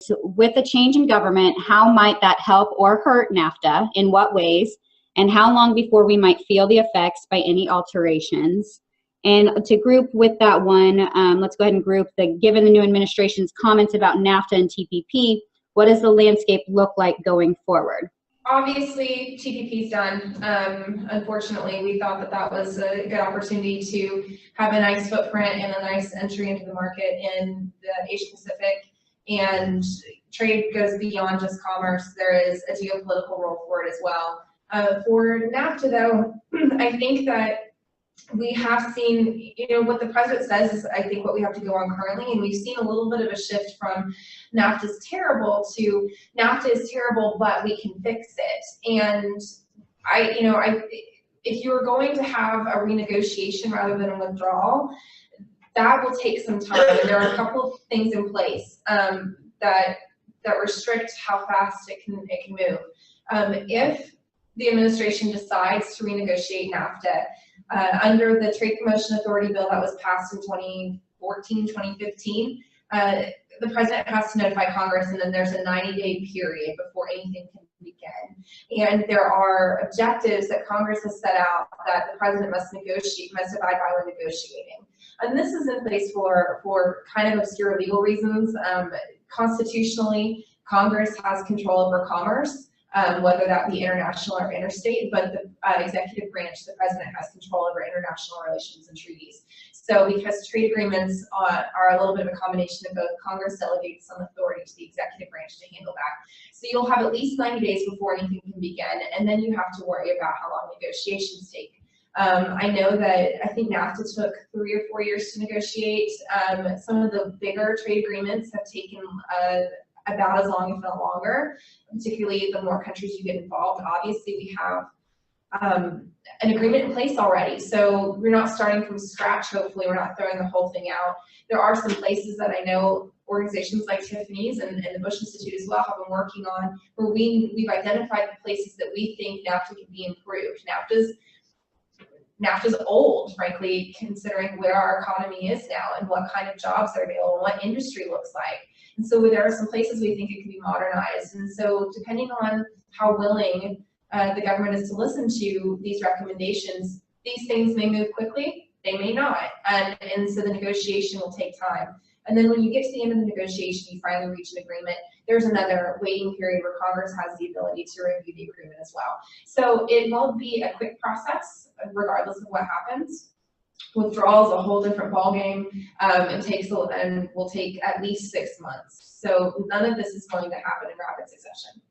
with a change in government, how might that help or hurt NAFTA? In what ways? And how long before we might feel the effects by any alterations? And to group with that one, let's go ahead and group given the new administration's comments about NAFTA and TPP, what does the landscape look like going forward? Obviously, TPP's done. Unfortunately, we thought that that was a good opportunity to have a nice footprint and a nice entry into the market in the Asia Pacific. And trade goes beyond just commerce. There is a geopolitical role for it as well. For NAFTA, though, I think that we have seen, what the president says is, I think, what we have to go on currently, and we've seen a little bit of a shift from NAFTA's terrible to NAFTA is terrible, but we can fix it. And if you are going to have a renegotiation rather than a withdrawal, that will take some time. And there are a couple of things in place that restrict how fast it can move. If the administration decides to renegotiate NAFTA, under the Trade Promotion Authority bill that was passed in 2014, 2015, the president has to notify Congress, and then there's a 90-day period before anything can begin. And there are objectives that Congress has set out that the president must abide by when negotiating. And this is in place for kind of obscure legal reasons. Constitutionally, Congress has control over commerce, whether that be international or interstate, but the executive branch, the president, has control over international relations and treaties. So because trade agreements are a little bit of a combination of both, Congress delegates some authority to the executive branch to handle that. So you'll have at least 90 days before anything can begin, and then you have to worry about how long negotiations take. I know that I think NAFTA took 3 or 4 years to negotiate. Some of the bigger trade agreements have taken about as long, if not longer, particularly the more countries you get involved. Obviously, we have an agreement in place already, so we're not starting from scratch. Hopefully, we're not throwing the whole thing out. There are some places that I know organizations like Tiffany's and the Bush Institute as well have been working on, where we've identified the places that we think NAFTA can be improved. NAFTA's old, frankly, considering where our economy is now and what kind of jobs are available and what industry looks like. And so there are some places we think it can be modernized. And so depending on how willing the government is to listen to these recommendations, these things may move quickly, they may not. And so the negotiation will take time. And then when you get to the end of the negotiation, you finally reach an agreement, there's another waiting period where Congress has the ability to review the agreement as well. So it won't be a quick process, regardless of what happens. Withdrawal is a whole different ballgame. It will take at least 6 months. So none of this is going to happen in rapid succession.